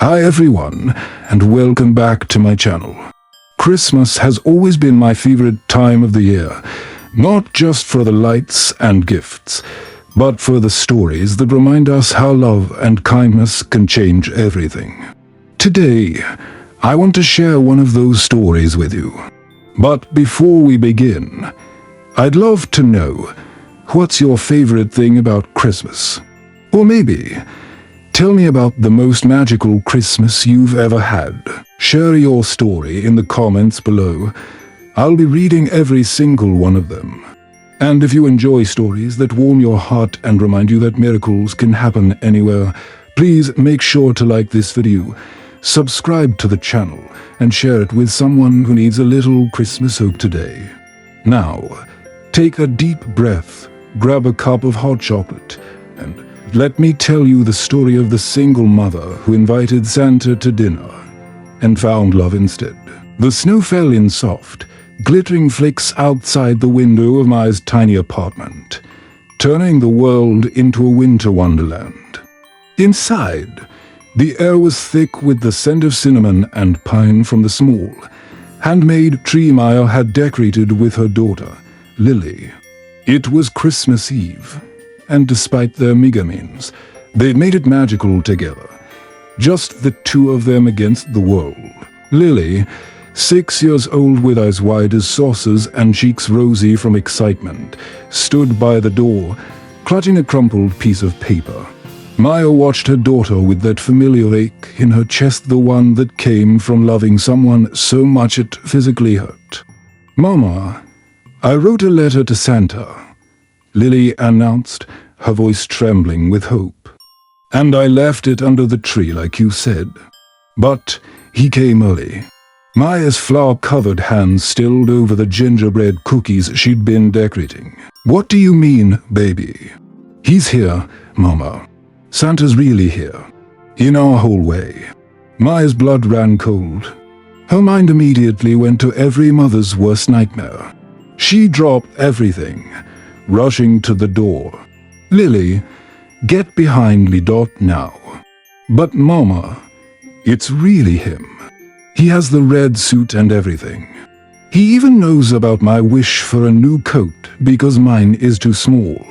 Hi everyone, and welcome back to my channel. Christmas has always been my favorite time of the year, not just for the lights and gifts, but for the stories that remind us how love and kindness can change everything. Today, I want to share one of those stories with you. But before we begin, I'd love to know, what's your favorite thing about Christmas? Or maybe, tell me about the most magical Christmas you've ever had. Share your story in the comments below. I'll be reading every single one of them. And if you enjoy stories that warm your heart and remind you that miracles can happen anywhere, please make sure to like this video, subscribe to the channel, and share it with someone who needs a little Christmas hope today. Now, take a deep breath, grab a cup of hot chocolate, and let me tell you the story of the single mother who invited Santa to dinner and found love instead. The snow fell in soft, glittering flakes outside the window of Maya's tiny apartment, turning the world into a winter wonderland. Inside, the air was thick with the scent of cinnamon and pine from the small, handmade tree Maya had decorated with her daughter, Lily. It was Christmas Eve, and despite their meager means, they'd made it magical together. Just the two of them against the world. Lily, 6 years old with eyes wide as saucers and cheeks rosy from excitement, stood by the door, clutching a crumpled piece of paper. Maya watched her daughter with that familiar ache in her chest, the one that came from loving someone so much it physically hurt. "Mama, I wrote a letter to Santa," Lily announced, her voice trembling with hope. "And I left it under the tree like you said. But he came early." Maya's flour-covered hands stilled over the gingerbread cookies she'd been decorating. "What do you mean, baby?" "He's here, Mama. Santa's really here. In our hallway." Maya's blood ran cold. Her mind immediately went to every mother's worst nightmare. She dropped everything, rushing to the door. "Lily, get behind me now." "But Mama, it's really him. He has the red suit and everything. He even knows about my wish for a new coat because mine is too small.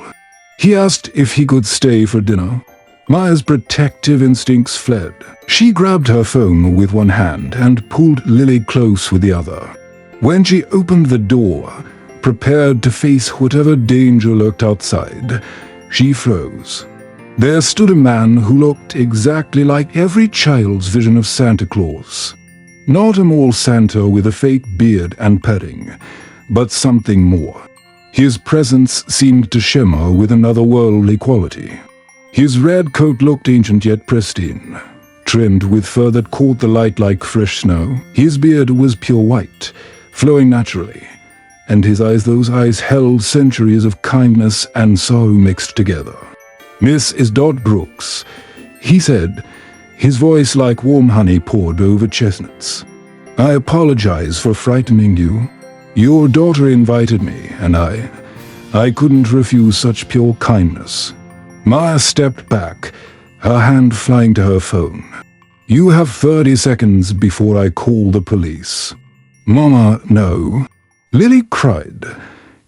He asked if he could stay for dinner." Maya's protective instincts fled. She grabbed her phone with one hand and pulled Lily close with the other. When she opened the door, prepared to face whatever danger lurked outside, she froze. There stood a man who looked exactly like every child's vision of Santa Claus. Not a mall Santa with a fake beard and padding, but something more. His presence seemed to shimmer with an otherworldly quality. His red coat looked ancient yet pristine, trimmed with fur that caught the light like fresh snow. His beard was pure white, flowing naturally, and his eyes, those eyes held centuries of kindness and sorrow mixed together. "Mrs. Brooks," he said, his voice like warm honey poured over chestnuts. "I apologize for frightening you. Your daughter invited me, and I couldn't refuse such pure kindness." Maya stepped back, her hand flying to her phone. "You have 30 seconds before I call the police." "Mama, no," Lily cried,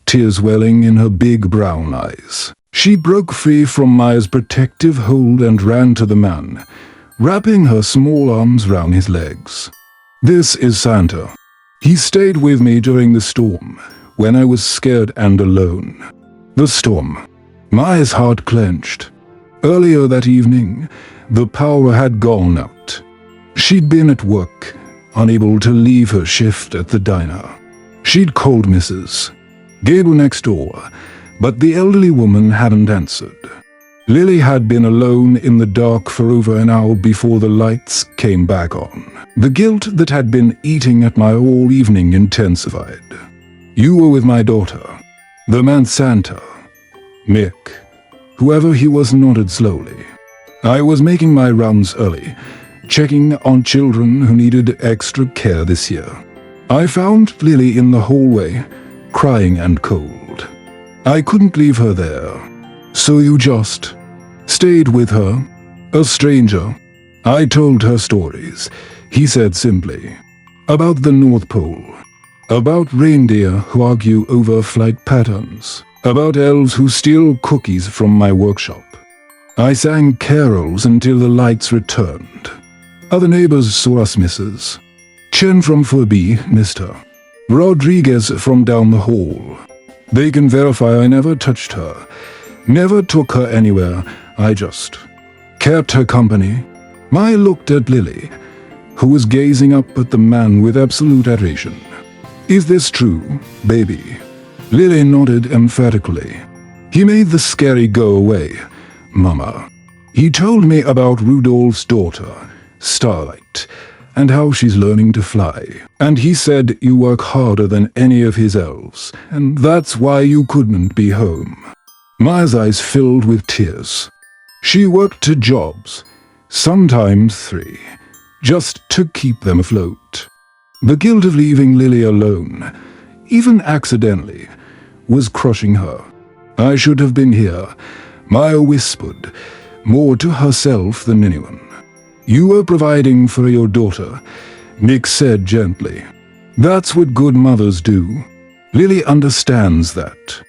tears welling in her big brown eyes. She broke free from Maya's protective hold and ran to the man, wrapping her small arms round his legs. "This is Santa. He stayed with me during the storm, when I was scared and alone." The storm. Maya's heart clenched. Earlier that evening, the power had gone out. She'd been at work, unable to leave her shift at the diner. She'd called Mrs. Gable next door, but the elderly woman hadn't answered. Lily had been alone in the dark for over an hour before the lights came back on. The guilt that had been eating at Maya all evening intensified. "You were with my daughter." The man Santa, Mick, whoever he was, nodded slowly. "I was making my rounds early, checking on children who needed extra care this year. I found Lily in the hallway, crying and cold. I couldn't leave her there. So you just stayed with her, a stranger?" I told her stories, he said simply. About the North Pole. About reindeer who argue over flight patterns. About elves who steal cookies from my workshop. I sang carols until the lights returned. Other neighbors saw us misses. Chen from Furby missed her. Rodriguez from down the hall. They can verify I never touched her. Never took her anywhere. I just kept her company. I looked at Lily, who was gazing up at the man with absolute adoration. Is this true, baby? Lily nodded emphatically. He made the scary go away, Mama. He told me about Rudolph's daughter, Starlight, and how she's learning to fly. And he said you work harder than any of his elves, and that's why you couldn't be home. Maya's eyes filled with tears. She worked 2 jobs, sometimes 3, just to keep them afloat. The guilt of leaving Lily alone, even accidentally, was crushing her. I should have been here, Maya whispered, more to herself than anyone. You were providing for your daughter, Nick said gently. That's what good mothers do. Lily understands that.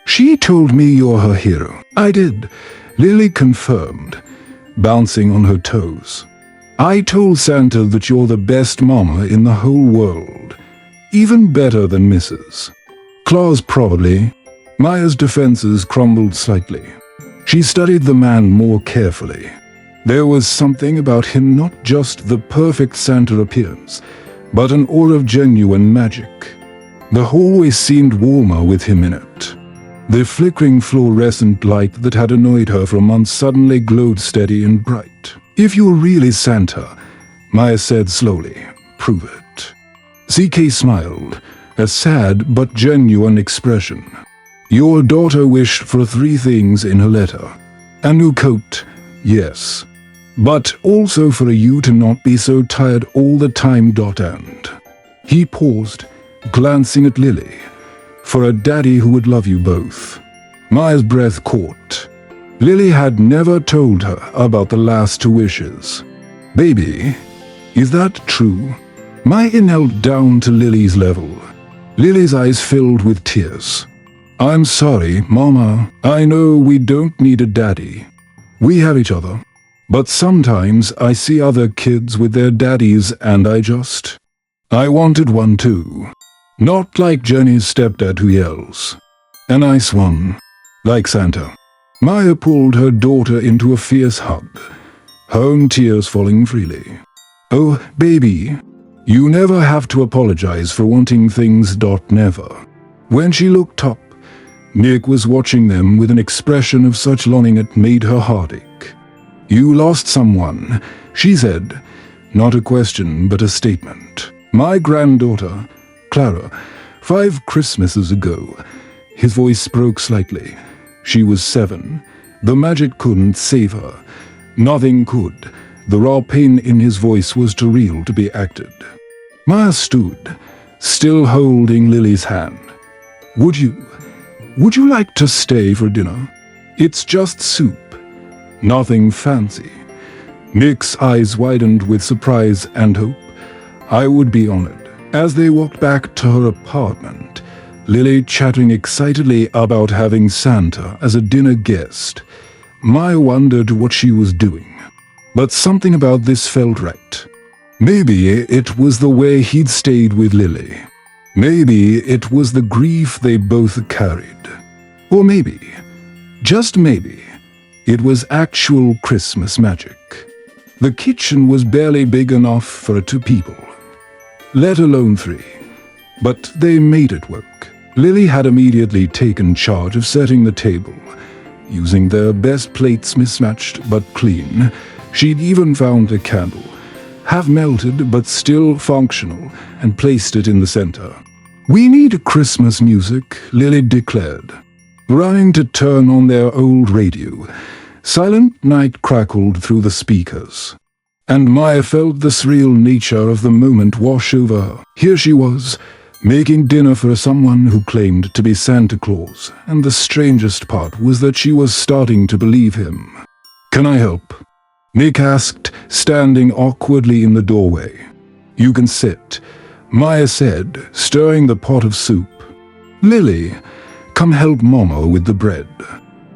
She told me you're her hero. I did, Lily confirmed, bouncing on her toes. I told Santa that you're the best mama in the whole world, even better than Mrs. Claus probably. Maya's defenses crumbled slightly. She studied the man more carefully. There was something about him, not just the perfect Santa appearance, but an aura of genuine magic. The hallway seemed warmer with him in it. The flickering fluorescent light that had annoyed her for months suddenly glowed steady and bright. If you're really Santa, Maya said slowly, prove it. CK smiled, a sad but genuine expression. Your daughter wished for 3 things in her letter. A new coat, yes, but also for you to not be so tired all the time. And he paused, glancing at Lily, for a daddy who would love you both. Maya's breath caught. Lily had never told her about the last 2 wishes. Baby, is that true? Maya knelt down to Lily's level. Lily's eyes filled with tears. I'm sorry, Mama. I know we don't need a daddy. We have each other. But sometimes I see other kids with their daddies and I wanted one too. Not like Jenny's stepdad who yells. A nice one. Like Santa. Maya pulled her daughter into a fierce hug, her own tears falling freely. Oh, baby, you never have to apologize for wanting things. Never. When she looked up, Nick was watching them with an expression of such longing it made her heart ache. You lost someone, she said. Not a question, but a statement. My granddaughter, Clara, 5 Christmases ago. His voice broke slightly. She was 7. The magic couldn't save her. Nothing could. The raw pain in his voice was too real to be acted. Maya stood, still holding Lily's hand. Would you like to stay for dinner? It's just soup. Nothing fancy. Nick's eyes widened with surprise and hope. I would be honored. As they walked back to her apartment, Lily chattering excitedly about having Santa as a dinner guest, Maya wondered what she was doing. But something about this felt right. Maybe it was the way he'd stayed with Lily. Maybe it was the grief they both carried. Or maybe, just maybe, it was actual Christmas magic. The kitchen was barely big enough for 2 people, let alone 3. But they made it work. Lily had immediately taken charge of setting the table. Using their best plates mismatched but clean, she'd even found a candle, half melted but still functional, and placed it in the center. We need Christmas music, Lily declared. Running to turn on their old radio, Silent Night crackled through the speakers. And Maya felt the surreal nature of the moment wash over her. Here she was, making dinner for someone who claimed to be Santa Claus, and the strangest part was that she was starting to believe him. Can I help? Nick asked, standing awkwardly in the doorway. "You can sit," Maya said, stirring the pot of soup. "Lily, come help Mama with the bread."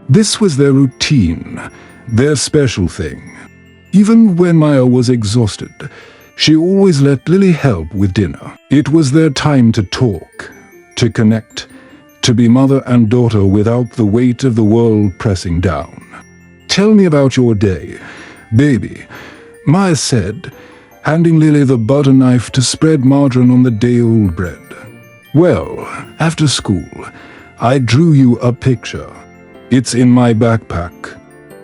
This was their routine, their special thing. Even when Maya was exhausted, she always let Lily help with dinner. It was their time to talk, to connect, to be mother and daughter without the weight of the world pressing down. "Tell me about your day, baby," Maya said, handing Lily the butter knife to spread margarine on the day-old bread. "Well, after school, I drew you a picture. It's in my backpack.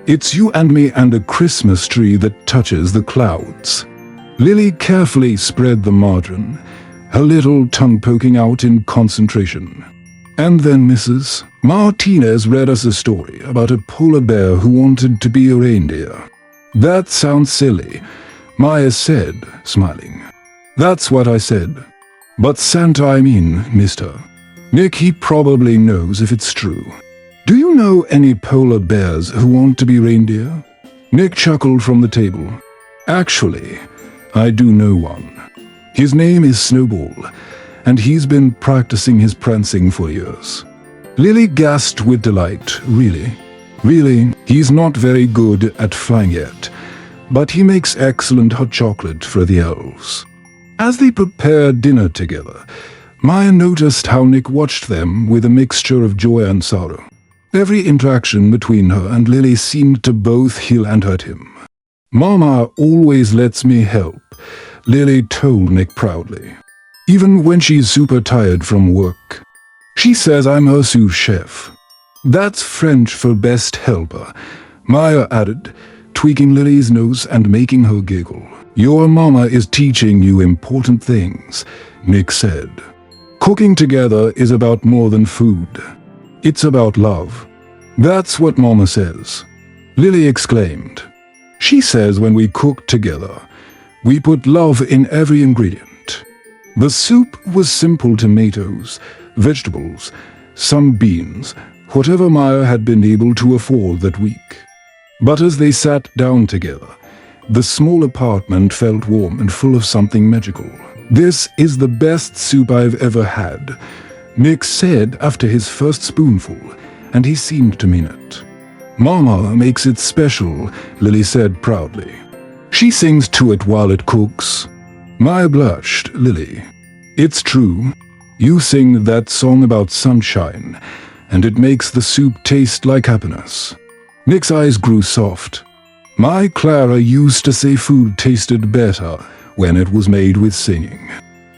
It's you and me and a Christmas tree that touches the clouds." Lily carefully spread the margarine, her little tongue poking out in concentration. "And then Mrs. Martinez read us a story about a polar bear who wanted to be a reindeer." "That sounds silly," Maya said, smiling. "That's what I said. But Santa, I mean, mister. Nick, he probably knows if it's true. Do you know any polar bears who want to be reindeer?" Nick chuckled from the table. "Actually, I do know one. His name is Snowball, and he's been practicing his prancing for years." Lily gasped with delight. "Really? Really? He's not very good at flying yet, but he makes excellent hot chocolate for the elves." As they prepared dinner together, Maya noticed how Nick watched them with a mixture of joy and sorrow. Every interaction between her and Lily seemed to both heal and hurt him. "Mama always lets me help," Lily told Nick proudly. "Even when she's super tired from work. She says I'm her sous chef." "That's French for best helper," Maya added, tweaking Lily's nose and making her giggle. "Your mama is teaching you important things," Nick said. "Cooking together is about more than food. It's about love." "That's what Mama says," Lily exclaimed. "She says when we cook together, we put love in every ingredient." The soup was simple: tomatoes, vegetables, some beans, whatever Maya had been able to afford that week. But as they sat down together, the small apartment felt warm and full of something magical. "This is the best soup I've ever had," Nick said after his first spoonful, and he seemed to mean it. "Mama makes it special," Lily said proudly. "She sings to it while it cooks." Maya blushed. "Lily, it's true. You sing that song about sunshine, and it makes the soup taste like happiness." Nick's eyes grew soft. "My Clara used to say food tasted better when it was made with singing."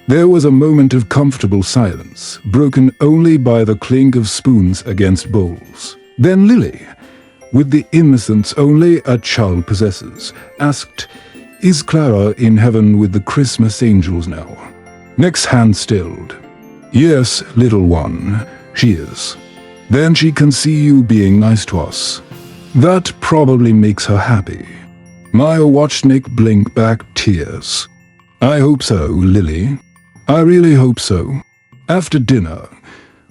There was a moment of comfortable silence, broken only by the clink of spoons against bowls. Then Lily, with the innocence only a child possesses, asked, "Is Clara in heaven with the Christmas angels now?" Nick's hand stilled. "Yes, little one, she is. Then she can see you being nice to us. That probably makes her happy." Maya watched Nick blink back tears. "I hope so, Lily. I really hope so." After dinner,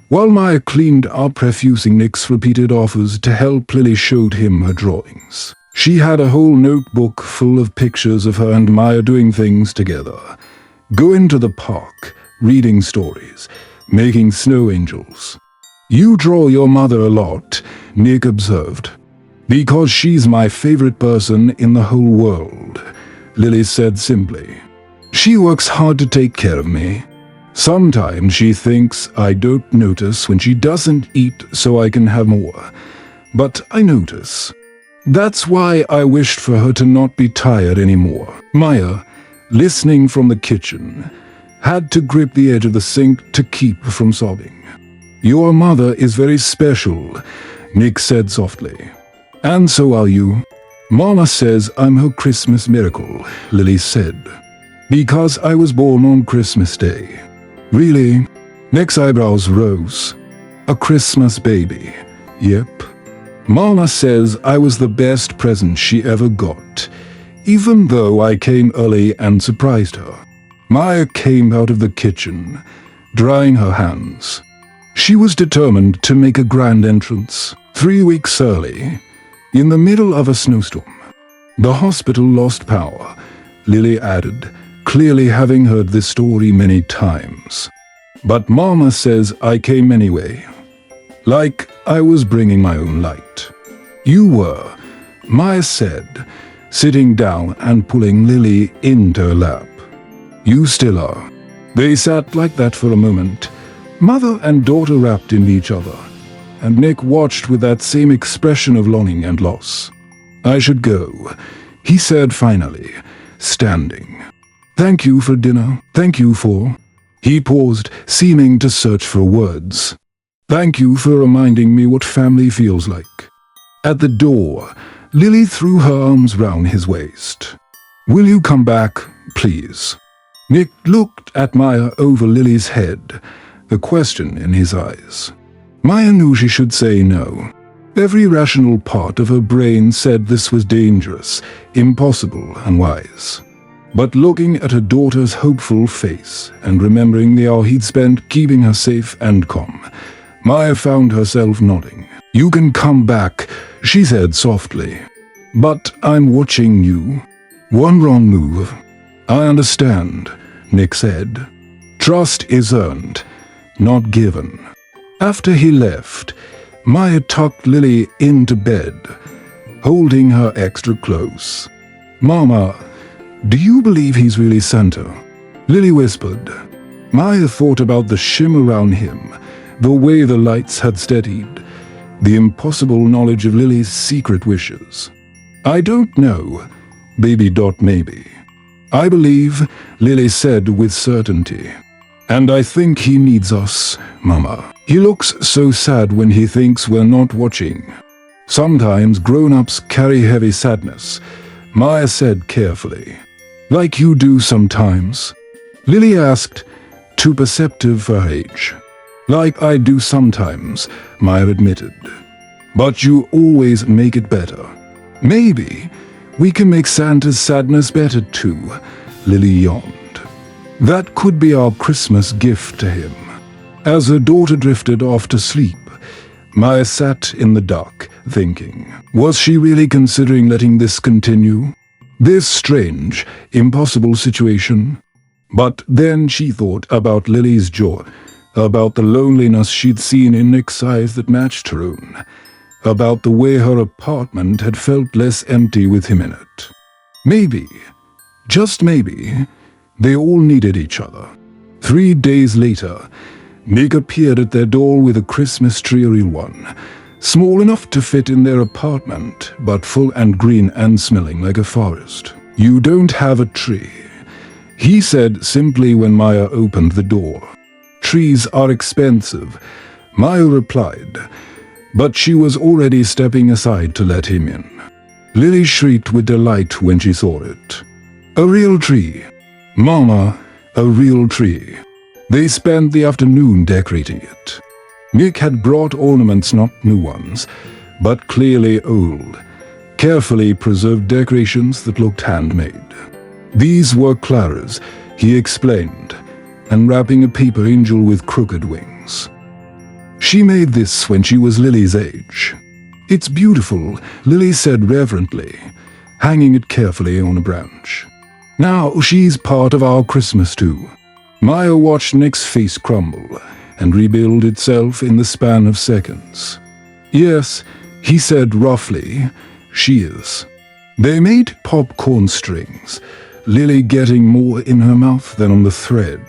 while Maya cleaned up refusing Nick's repeated offers to help, Lily showed him her drawings. She had a whole notebook full of pictures of her and Maya doing things together. Going to the park, reading stories, making snow angels. "You draw your mother a lot," Nick observed. "Because she's my favorite person in the whole world," Lily said simply. "She works hard to take care of me. Sometimes she thinks I don't notice when she doesn't eat so I can have more. But I notice. That's why I wished for her to not be tired anymore." Maya, listening from the kitchen, had to grip the edge of the sink to keep from sobbing. "Your mother is very special," Nick said softly. "And so are you." "Mama says I'm her Christmas miracle," Lily said. "Because I was born on Christmas Day." "Really?" Nick's eyebrows rose. "A Christmas baby." "Yep. Mama says I was the best present she ever got, even though I came early and surprised her." Maya came out of the kitchen, drying her hands. She was determined to make a grand entrance, 3 weeks early, in the middle of a snowstorm. The hospital lost power, Lily added, clearly having heard this story many times. But Mama says I came anyway. Like I was bringing my own light. You were, Maya said, sitting down and pulling Lily into her lap. You still are. They sat like that for a moment, mother and daughter wrapped in each other, and Nick watched with that same expression of longing and loss. I should go, he said finally, standing. Thank you for dinner. Thank you for... He paused, seeming to search for words. Thank you for reminding me what family feels like. At the door, Lily threw her arms round his waist. Will you come back, please? Nick looked at Maya over Lily's head, the question in his eyes. Maya knew she should say no. Every rational part of her brain said this was dangerous, impossible, unwise. But looking at her daughter's hopeful face and remembering the hour he'd spent keeping her safe and calm, Maya found herself nodding. You can come back, she said softly. But I'm watching you. One wrong move. I understand, Nick said. Trust is earned, not given. After he left, Maya tucked Lily into bed, holding her extra close. Mama, do you believe he's really Santa? Lily whispered. Maya thought about the shimmer around him, the way the lights had steadied, the impossible knowledge of Lily's secret wishes. I don't know, baby. Maybe. I believe, Lily said with certainty. And I think he needs us, Mama. He looks so sad when he thinks we're not watching. Sometimes grown-ups carry heavy sadness, Maya said carefully. Like you do sometimes. Lily asked, too perceptive for her age. Like I do sometimes, Maya admitted. But you always make it better. Maybe we can make Santa's sadness better too, Lily yawned. That could be our Christmas gift to him. As her daughter drifted off to sleep, Maya sat in the dark, thinking, was she really considering letting this continue? This strange, impossible situation? But then she thought about Lily's joy, about the loneliness she'd seen in Nick's eyes that matched her own, about the way her apartment had felt less empty with him in it. Maybe, just maybe, they all needed each other. 3 days later, Nick appeared at their door with a Christmas tree, a real one, small enough to fit in their apartment, but full and green and smelling like a forest. You don't have a tree, he said simply when Maya opened the door. Trees are expensive, Maya replied, but she was already stepping aside to let him in. Lily shrieked with delight when she saw it. A real tree. Mama, a real tree. They spent the afternoon decorating it. Nick had brought ornaments, not new ones, but clearly old, carefully preserved decorations that looked handmade. These were Clara's, he explained, unwrapping a paper angel with crooked wings. She made this when she was Lily's age. It's beautiful, Lily said reverently, hanging it carefully on a branch. Now she's part of our Christmas too. Maya watched Nick's face crumble and rebuild itself in the span of seconds. Yes, he said roughly, she is. They made popcorn strings, Lily getting more in her mouth than on the thread.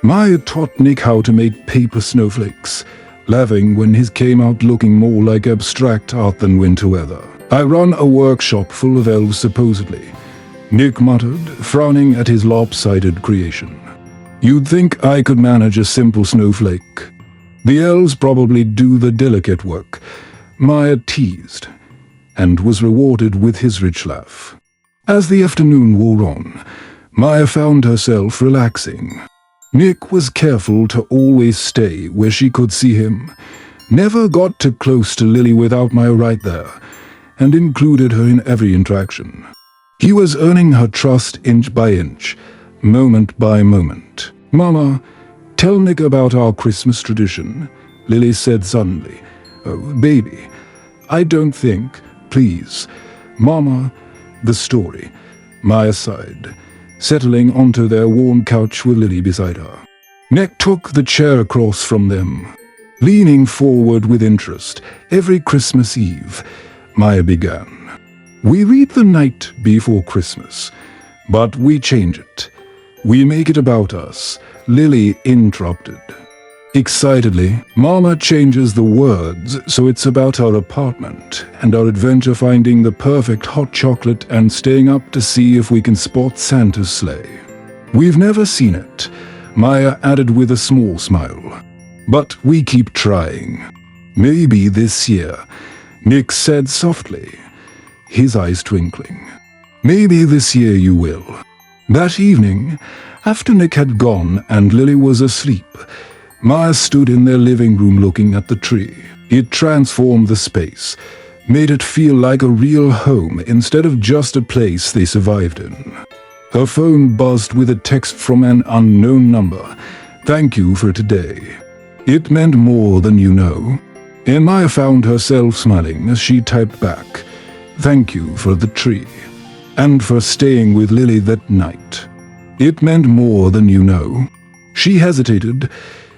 Maya taught Nick how to make paper snowflakes, laughing when his came out looking more like abstract art than winter weather. I run a workshop full of elves supposedly, Nick muttered, frowning at his lopsided creation. You'd think I could manage a simple snowflake. The elves probably do the delicate work, Maya teased, and was rewarded with his rich laugh. As the afternoon wore on, Maya found herself relaxing. Nick was careful to always stay where she could see him, never got too close to Lily without Maya right there, and included her in every interaction. He was earning her trust inch by inch, moment by moment. Mama, tell Nick about our Christmas tradition, Lily said suddenly. Oh, baby, I don't think, please. Mama, the story, Maya sighed, settling onto their warm couch with Lily beside her. Nick took the chair across from them. Leaning forward with interest, every Christmas Eve, Maya began. We read the night before Christmas, but we change it. We make it about us, Lily interrupted. Excitedly, Mama changes the words so it's about our apartment and our adventure finding the perfect hot chocolate and staying up to see if we can spot Santa's sleigh. We've never seen it, Maya added with a small smile. But we keep trying. Maybe this year, Nick said softly, his eyes twinkling. Maybe this year you will. That evening, after Nick had gone and Lily was asleep, Maya stood in their living room looking at the tree. It transformed the space, made it feel like a real home instead of just a place they survived in. Her phone buzzed with a text from an unknown number. Thank you for today. It meant more than you know. And Maya found herself smiling as she typed back, thank you for the tree, and for staying with Lily that night. It meant more than you know. She hesitated,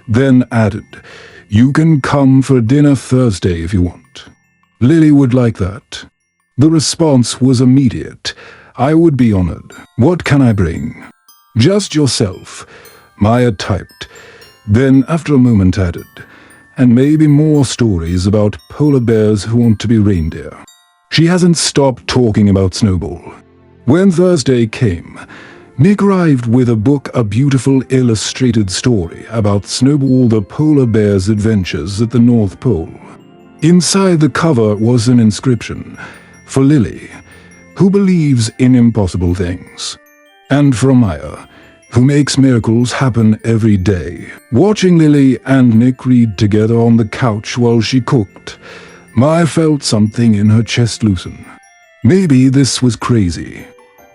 then added, you can come for dinner Thursday if you want. Lily would like that. The response was immediate. I would be honored. What can I bring? Just yourself, Maya typed. Then, after a moment, added, and maybe more stories about polar bears who want to be reindeer. She hasn't stopped talking about Snowball. When Thursday came, Nick arrived with a beautiful illustrated story about Snowball the polar bear's adventures at the North Pole. Inside the cover was an inscription, for Lily, who believes in impossible things, and for Maya, who makes miracles happen every day. Watching Lily and Nick read together on the couch while she cooked, Maya felt something in her chest loosen. Maybe this was crazy.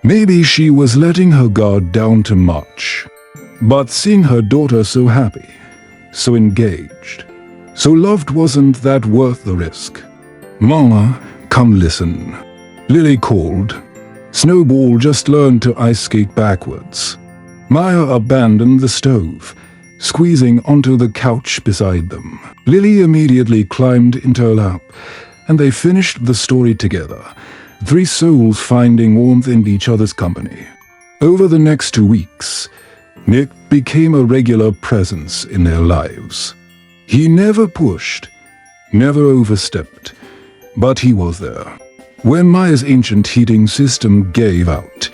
Maybe she was letting her guard down too much. But seeing her daughter so happy, so engaged, so loved, wasn't that worth the risk? Mama, come listen, Lily called. Snowball just learned to ice skate backwards. Maya abandoned the stove, squeezing onto the couch beside them. Lily immediately climbed into her lap, and they finished the story together, three souls finding warmth in each other's company. Over the next 2 weeks, Nick became a regular presence in their lives. He never pushed, never overstepped, but he was there. When Maya's ancient heating system gave out,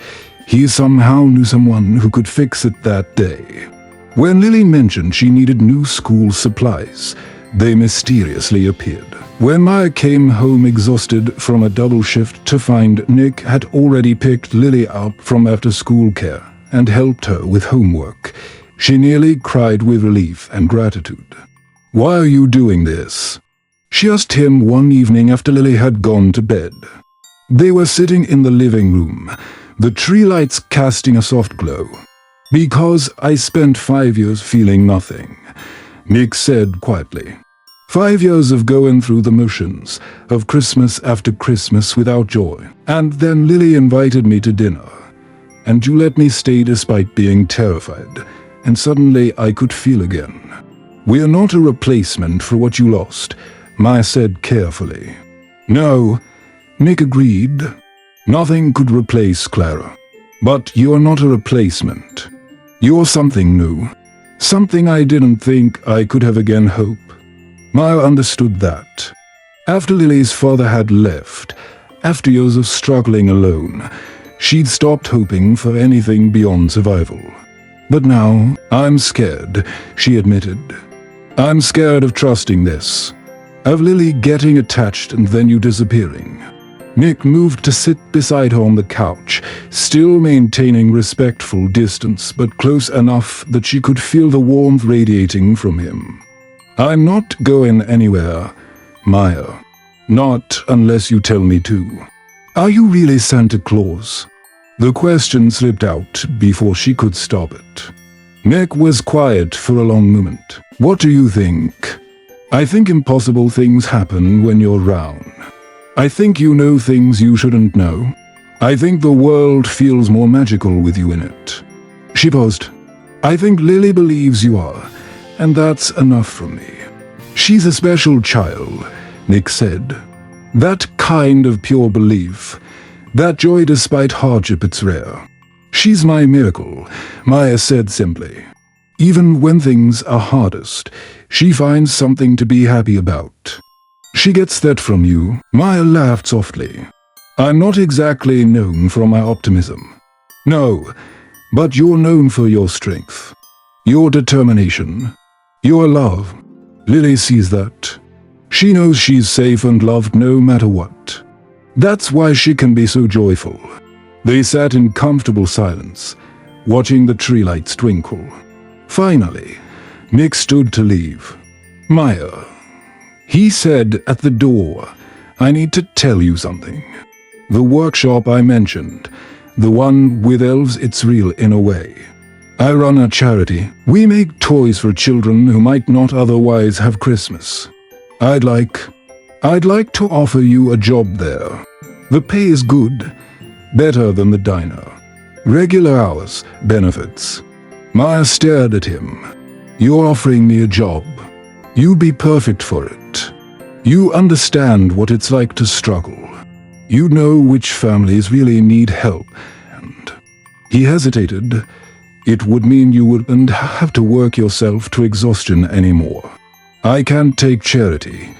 he somehow knew someone who could fix it that day. When Lily mentioned she needed new school supplies, they mysteriously appeared. When Maya came home exhausted from a double shift to find Nick had already picked Lily up from after-school care and helped her with homework, she nearly cried with relief and gratitude. Why are you doing this? She asked him one evening after Lily had gone to bed. They were sitting in the living room, the tree lights casting a soft glow. Because I spent 5 years feeling nothing, Nick said quietly. 5 years of going through the motions, of Christmas after Christmas without joy. And then Lily invited me to dinner, and you let me stay despite being terrified, and suddenly I could feel again. We are not a replacement for what you lost, Maya said carefully. No, Nick agreed. Nothing could replace Clara. But you are not a replacement. You're something new. Something I didn't think I could have again hope. Maya understood that. After Lily's father had left, after years of struggling alone, she'd stopped hoping for anything beyond survival. But now, I'm scared, she admitted. I'm scared of trusting this. Of Lily getting attached and then you disappearing. Nick moved to sit beside her on the couch, still maintaining respectful distance, but close enough that she could feel the warmth radiating from him. I'm not going anywhere, Maya. Not unless you tell me to. Are you really Santa Claus? The question slipped out before she could stop it. Nick was quiet for a long moment. What do you think? I think impossible things happen when you're around. I think you know things you shouldn't know. I think the world feels more magical with you in it." She paused. "I think Lily believes you are, and that's enough from me." "She's a special child," Nick said. "That kind of pure belief, that joy despite hardship, it's rare." "She's my miracle," Maya said simply. "Even when things are hardest, she finds something to be happy about." "She gets that from you," Maya laughed softly. "I'm not exactly known for my optimism." "No, but you're known for your strength, your determination, your love." Lily sees that. She knows she's safe and loved no matter what. That's why she can be so joyful. They sat in comfortable silence, watching the tree lights twinkle. Finally, Nick stood to leave. "Maya," he said at the door, "I need to tell you something. The workshop I mentioned, the one with elves, it's real in a way. I run a charity. We make toys for children who might not otherwise have Christmas. I'd like to offer you a job there. The pay is good, better than the diner. Regular hours, benefits." Maya stared at him. "You're offering me a job. You'd be perfect for it. You understand what it's like to struggle. You know which families really need help, and..." He hesitated. "It would mean you wouldn't have to work yourself to exhaustion anymore. I can't take charity.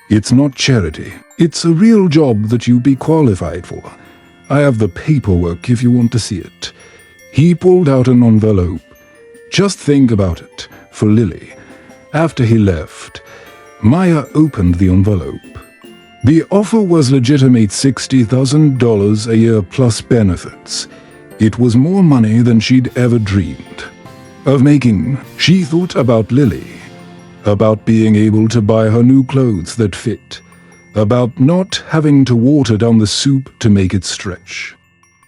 It's not charity. It's a real job that you'd be qualified for. I have the paperwork if you want to see it." He pulled out an envelope. "Just think about it, for Lily." After he left, Maya opened the envelope. The offer was legitimate, $60,000 a year plus benefits. It was more money than she'd ever dreamed of making. She thought about Lily, about being able to buy her new clothes that fit, about not having to water down the soup to make it stretch,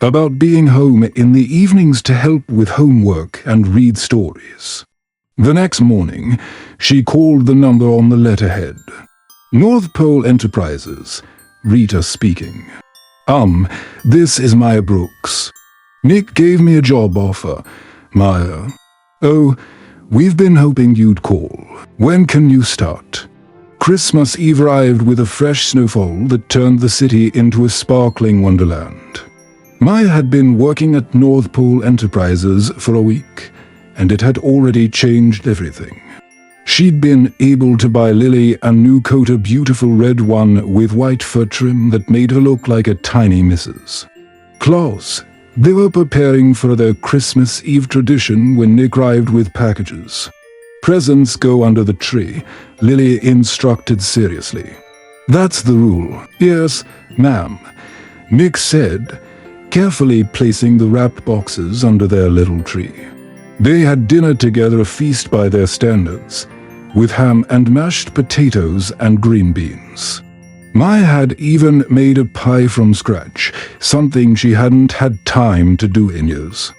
about being home in the evenings to help with homework and read stories. The next morning, she called the number on the letterhead. "North Pole Enterprises, Rita speaking. This is Maya Brooks. Nick gave me a job offer, Maya. Oh, we've been hoping you'd call. When can you start?" Christmas Eve arrived with a fresh snowfall that turned the city into a sparkling wonderland. Maya had been working at North Pole Enterprises for a week, and it had already changed everything. She'd been able to buy Lily a new coat, a beautiful red one with white fur trim that made her look like a tiny Mrs. Claus. They were preparing for their Christmas Eve tradition when Nick arrived with packages. "Presents go under the tree," Lily instructed seriously. "That's the rule." "Yes, ma'am," Nick said, carefully placing the wrapped boxes under their little tree. They had dinner together, a feast by their standards, with ham and mashed potatoes and green beans. Maya had even made a pie from scratch, something she hadn't had time to do in years.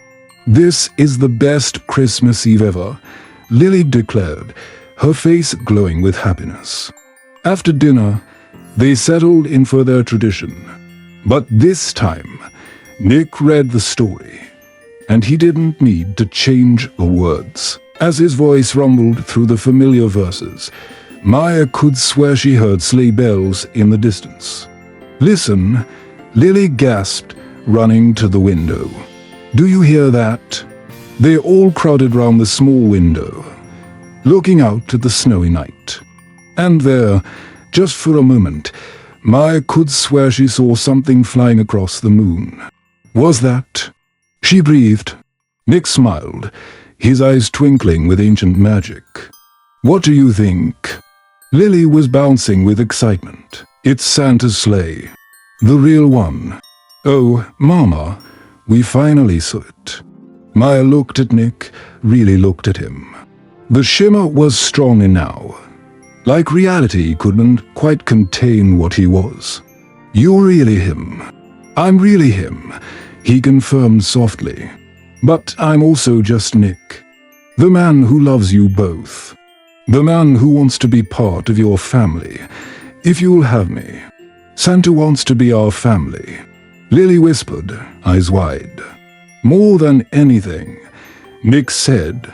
"This is the best Christmas Eve ever," Lily declared, her face glowing with happiness. After dinner, they settled in for their tradition. But this time, Nick read the story, and he didn't need to change the words. As his voice rumbled through the familiar verses, Maya could swear she heard sleigh bells in the distance. "Listen," Lily gasped, running to the window. "Do you hear that?" They all crowded round the small window, looking out at the snowy night. And there, just for a moment, Maya could swear she saw something flying across the moon. "Was that?" She breathed. Nick smiled, his eyes twinkling with ancient magic. "What do you think?" Lily was bouncing with excitement. "It's Santa's sleigh. The real one. Oh, Mama, we finally saw it." Maya looked at Nick, really looked at him. The shimmer was strong now, like reality couldn't quite contain what he was. "You're really him." "I'm really him," he confirmed softly. "But I'm also just Nick, the man who loves you both. The man who wants to be part of your family, if you'll have me. Santa wants to be our family. Lily whispered, eyes wide. More than anything, Nick said,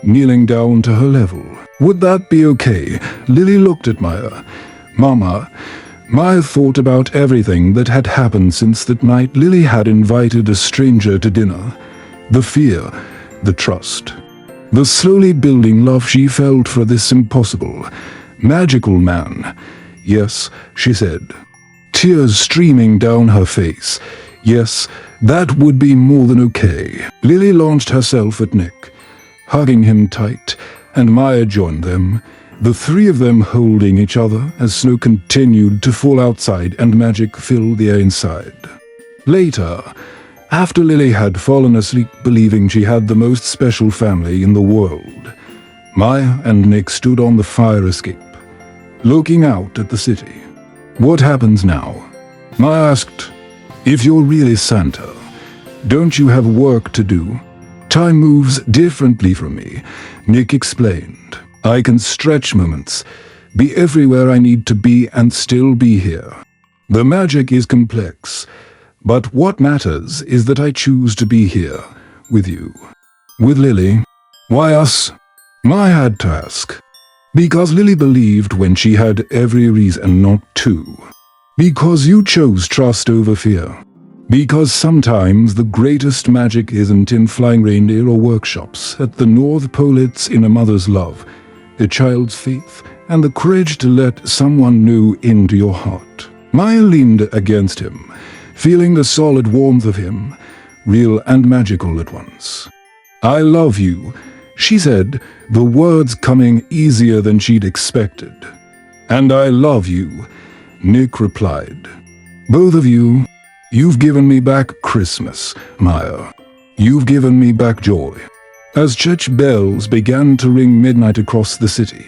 kneeling down to her level. Would that be okay? Lily looked at Maya. Mama, Maya thought about everything that had happened since that night Lily had invited a stranger to dinner. The fear, the trust, the slowly building love she felt for this impossible, magical man. Yes, she said, tears streaming down her face. Yes, that would be more than okay. Lily launched herself at Nick, hugging him tight, and Maya joined them, the three of them holding each other as snow continued to fall outside and magic filled the air inside. Later, after Lily had fallen asleep believing she had the most special family in the world, Maya and Nick stood on the fire escape, looking out at the city. What happens now? Maya asked. If you're really Santa, don't you have work to do? Time moves differently from me, Nick explained. I can stretch moments, be everywhere I need to be and still be here. The magic is complex, but what matters is that I choose to be here, with you. With Lily. Why us? Maya had to ask. Because Lily believed when she had every reason not to. Because you chose trust over fear. Because sometimes the greatest magic isn't in flying reindeer or workshops at the North Pole, it's in a mother's love, a child's faith, and the courage to let someone new into your heart. Maya leaned against him, feeling the solid warmth of him, real and magical at once. I love you, she said, the words coming easier than she'd expected. And I love you, Nick replied. Both of you. You've given me back Christmas, Maya. You've given me back joy. As church bells began to ring midnight across the city,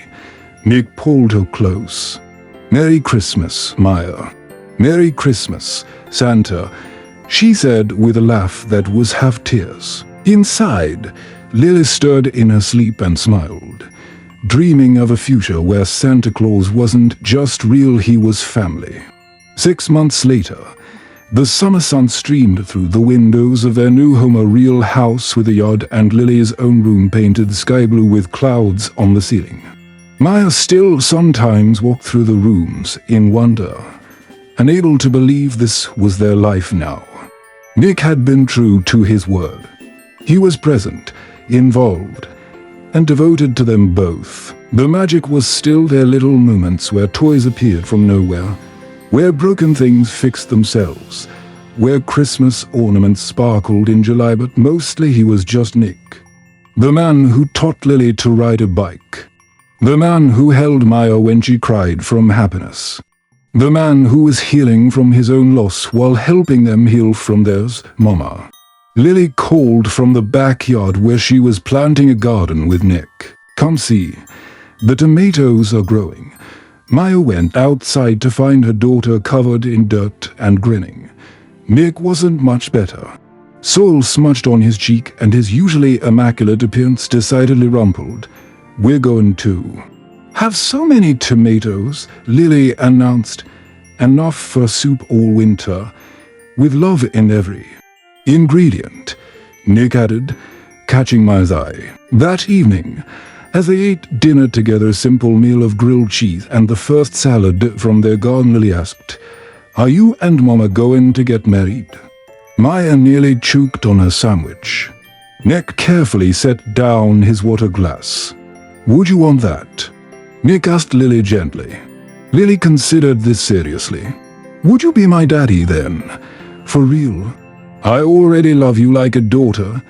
Nick pulled her close. Merry Christmas, Maya. Merry Christmas, Santa, she said with a laugh that was half tears. Inside, Lily stirred in her sleep and smiled, dreaming of a future where Santa Claus wasn't just real, he was family. 6 months later, the summer sun streamed through the windows of their new home, a real house with a yard and Lily's own room painted sky blue with clouds on the ceiling. Maya still sometimes walked through the rooms in wonder, unable to believe this was their life now. Nick had been true to his word. He was present, involved, and devoted to them both. The magic was still their little moments where toys appeared from nowhere, where broken things fixed themselves, where Christmas ornaments sparkled in July, but mostly he was just Nick. The man who taught Lily to ride a bike. The man who held Maya when she cried from happiness. The man who was healing from his own loss while helping them heal from theirs, Mama. Lily called from the backyard where she was planting a garden with Nick. Come see, the tomatoes are growing. Maya went outside to find her daughter covered in dirt and grinning. Nick wasn't much better. Soil smudged on his cheek and his usually immaculate appearance decidedly rumpled. We're going to have so many tomatoes, Lily announced. Enough for soup all winter, with love in every ingredient, Nick added, catching Maya's eye. That evening, as they ate dinner together, a simple meal of grilled cheese and the first salad from their garden, Lily asked, Are you and Mama going to get married? Maya nearly choked on her sandwich. Nick carefully set down his water glass. Would you want that? Nick asked Lily gently. Lily considered this seriously. Would you be my daddy then? For real? I already love you like a daughter,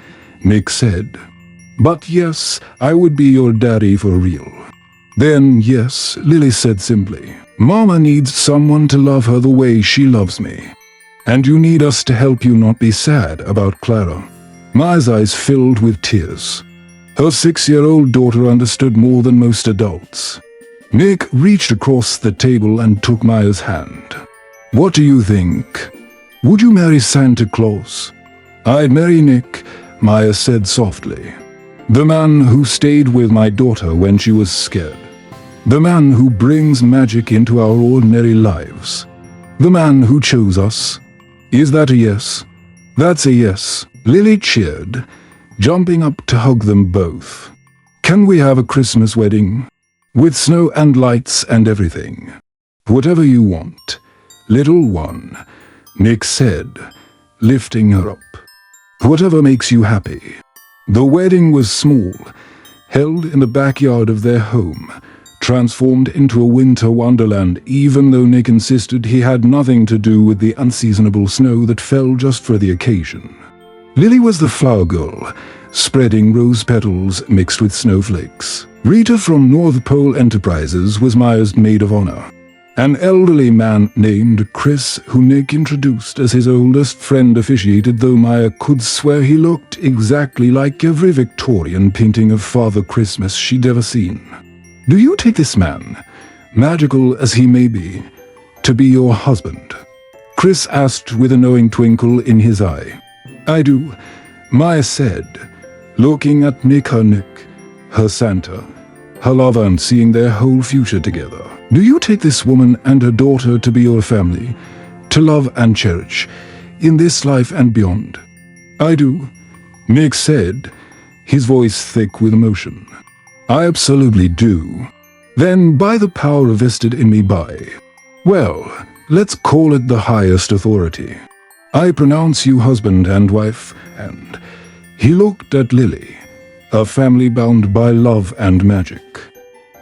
Nick said. But yes, I would be your daddy for real. Then yes, Lily said simply. Mama needs someone to love her the way she loves me. And you need us to help you not be sad about Clara. Maya's eyes filled with tears. Her 6-year-old daughter understood more than most adults. Nick reached across the table and took Maya's hand. What do you think? Would you marry Santa Claus? I'd marry Nick, Maya said softly. The man who stayed with my daughter when she was scared. The man who brings magic into our ordinary lives. The man who chose us. Is that a yes? That's a yes, Lily cheered, jumping up to hug them both. Can we have a Christmas wedding? With snow and lights and everything. Whatever you want, little one, Nick said, lifting her up. Whatever makes you happy. The wedding was small, held in the backyard of their home, transformed into a winter wonderland even though Nick insisted he had nothing to do with the unseasonable snow that fell just for the occasion. Lily was the flower girl, spreading rose petals mixed with snowflakes. Rita from North Pole Enterprises was Maya's maid of honor. An elderly man named Chris, who Nick introduced as his oldest friend, officiated, though Maya could swear he looked exactly like every Victorian painting of Father Christmas she'd ever seen. Do you take this man, magical as he may be, to be your husband? Chris asked with a knowing twinkle in his eye. I do, Maya said, looking at Nick, her Santa, her lover, and seeing their whole future together. Do you take this woman and her daughter to be your family, to love and cherish, in this life and beyond? I do, Nick said, his voice thick with emotion. I absolutely do. Then by the power vested in me by, well, let's call it the highest authority, I pronounce you husband and wife, and he looked at Lily, a family bound by love and magic.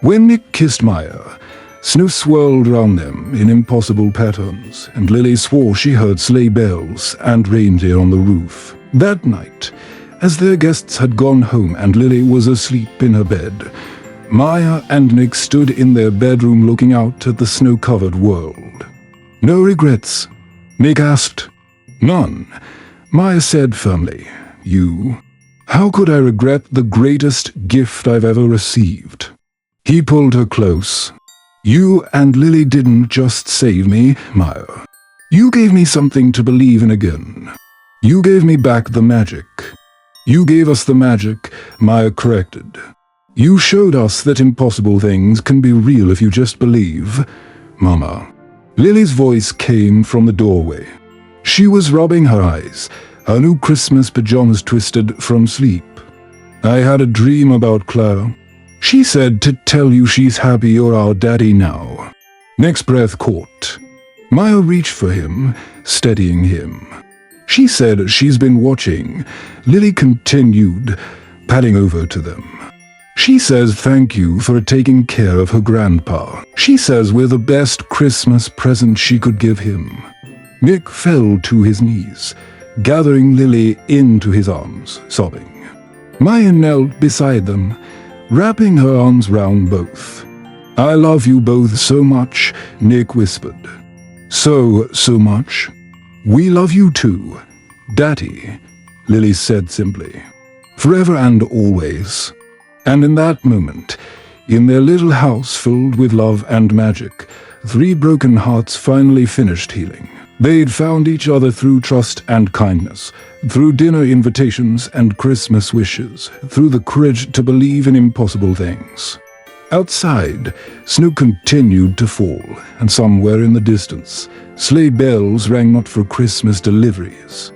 When Nick kissed Maya, snow swirled around them in impossible patterns, and Lily swore she heard sleigh bells and reindeer on the roof. That night, as their guests had gone home and Lily was asleep in her bed, Maya and Nick stood in their bedroom looking out at the snow-covered world. No regrets? Nick asked. None, Maya said firmly. You? How could I regret the greatest gift I've ever received? He pulled her close. You and Lily didn't just save me, Maya. You gave me something to believe in again. You gave me back the magic. You gave us the magic, Maya corrected. You showed us that impossible things can be real if you just believe, Mama. Lily's voice came from the doorway. She was rubbing her eyes, her new Christmas pajamas twisted from sleep. I had a dream about Clara. She said to tell you she's happy you're our daddy now. Nick's breath caught. Maya reached for him, steadying him. She said she's been watching. Lily continued, padding over to them. She says thank you for taking care of her grandpa. She says we're the best Christmas present she could give him. Nick fell to his knees, gathering Lily into his arms, sobbing. Maya knelt beside them, wrapping her arms round both. I love you both so much, Nick whispered. So much. We love you too, Daddy, Lily said simply. Forever and always. And in that moment, in their little house filled with love and magic, 3 broken hearts finally finished healing. They'd found each other through trust and kindness, through dinner invitations and Christmas wishes, through the courage to believe in impossible things. Outside, snow continued to fall, and somewhere in the distance, sleigh bells rang not for Christmas deliveries,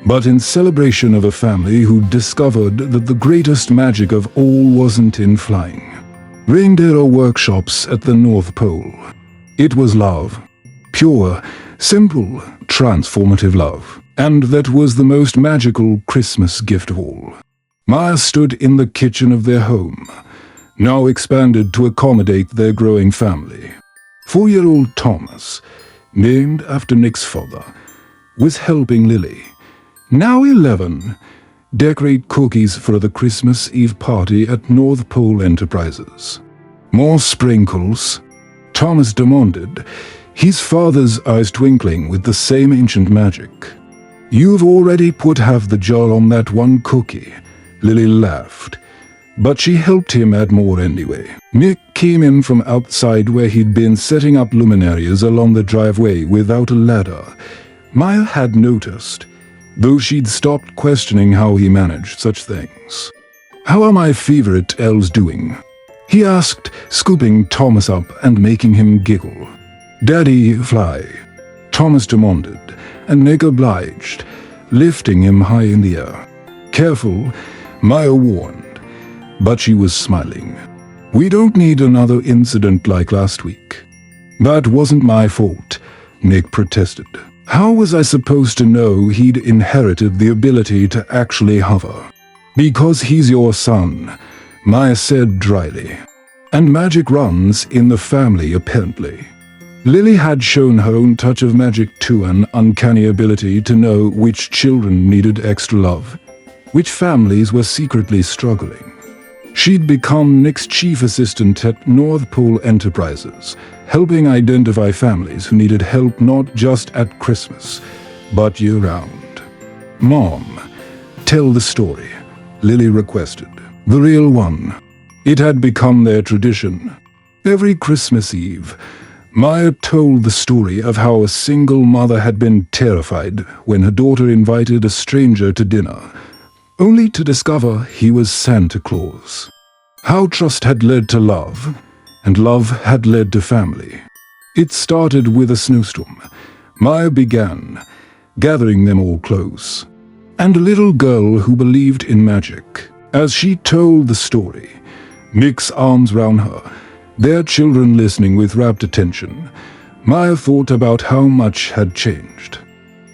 but in celebration of a family who discovered that the greatest magic of all wasn't in flying. Reindeer or workshops at the North Pole. It was love. Pure, simple, transformative love. And that was the most magical Christmas gift of all. Maya stood in the kitchen of their home, now expanded to accommodate their growing family. 4-year-old Thomas, named after Nick's father, was helping Lily, now 11, decorate cookies for the Christmas Eve party at North Pole Enterprises. More sprinkles? Thomas demanded, his father's eyes twinkling with the same ancient magic. You've already put half the jar on that one cookie, Lily laughed. But she helped him add more anyway. Nick came in from outside where he'd been setting up luminaries along the driveway without a ladder. Maya had noticed, though she'd stopped questioning how he managed such things. How are my favorite elves doing? He asked, scooping Thomas up and making him giggle. Daddy, fly. Thomas demanded, and Nick obliged, lifting him high in the air. "Careful," Maya warned, but she was smiling. "We don't need another incident like last week." "That wasn't my fault," Nick protested. "How was I supposed to know he'd inherited the ability to actually hover?" "Because he's your son," Maya said dryly. "And magic runs in the family, apparently." Lily had shown her own touch of magic too, an uncanny ability to know which children needed extra love, which families were secretly struggling. She'd become Nick's chief assistant at North Pole Enterprises, helping identify families who needed help not just at Christmas, but year-round. "Mom, tell the story," Lily requested. "The real one." It had become their tradition. Every Christmas Eve, Maya told the story of how a single mother had been terrified when her daughter invited a stranger to dinner, only to discover he was Santa Claus. How trust had led to love, and love had led to family. It started with a snowstorm. Maya began, gathering them all close, and a little girl who believed in magic. As she told the story, Nick's arms round her, their children listening with rapt attention, Maya thought about how much had changed.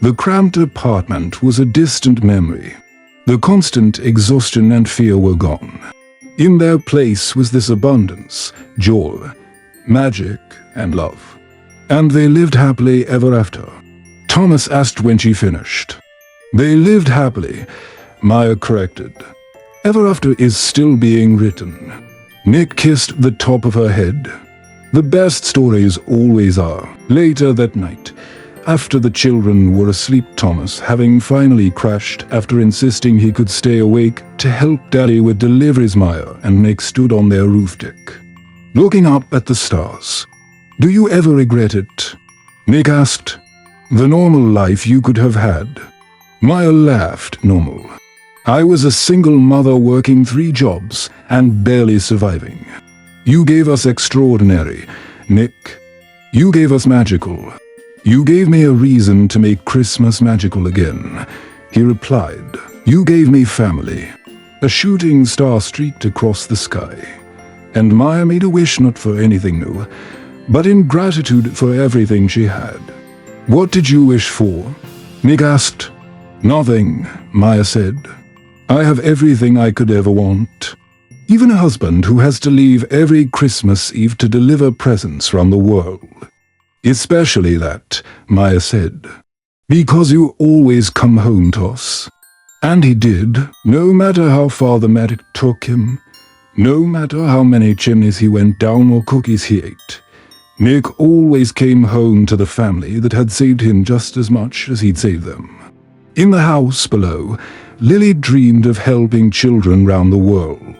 The cramped apartment was a distant memory. The constant exhaustion and fear were gone. In their place was this abundance, joy, magic, and love. And they lived happily ever after. Thomas asked when she finished. "They lived happily," Maya corrected. "Ever after is still being written." Nick kissed the top of her head. "The best stories always are." Later that night, after the children were asleep, Thomas, having finally crashed after insisting he could stay awake to help Daddy with deliveries, Maya and Nick stood on their roof deck, looking up at the stars. "Do you ever regret it?" Nick asked. "The normal life you could have had?" Maya laughed. "Normal? I was a single mother working 3 jobs and barely surviving. You gave us extraordinary, Nick. You gave us magical. You gave me a reason to make Christmas magical again," he replied. "You gave me family." A shooting star streaked across the sky, and Maya made a wish not for anything new, but in gratitude for everything she had. "What did you wish for?" Nick asked. "Nothing," Maya said. "I have everything I could ever want. Even a husband who has to leave every Christmas Eve to deliver presents around the world." "Especially that," Maya said. "Because you always come home to us." And he did, no matter how far the magic took him, no matter how many chimneys he went down or cookies he ate. Nick always came home to the family that had saved him just as much as he'd saved them. In the house below, Lily dreamed of helping children round the world.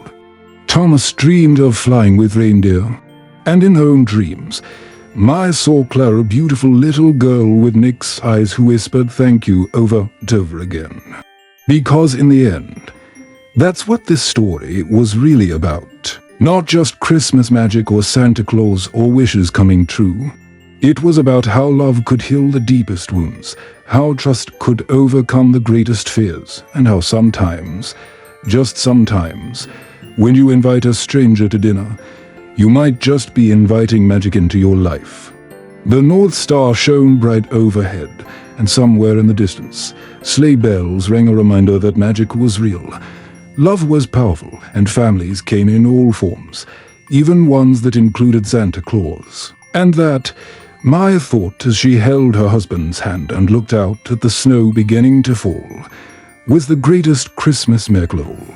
Thomas dreamed of flying with reindeer. And in her own dreams, Maya saw Clara, a beautiful little girl with Nick's eyes, who whispered thank you over and over again. Because in the end, that's what this story was really about. Not just Christmas magic or Santa Claus or wishes coming true. It was about how love could heal the deepest wounds, how trust could overcome the greatest fears, and how sometimes, just sometimes, when you invite a stranger to dinner, you might just be inviting magic into your life. The North Star shone bright overhead, and somewhere in the distance, sleigh bells rang a reminder that magic was real. Love was powerful, and families came in all forms, even ones that included Santa Claus. And that, Maya thought as she held her husband's hand and looked out at the snow beginning to fall, was the greatest Christmas miracle of all.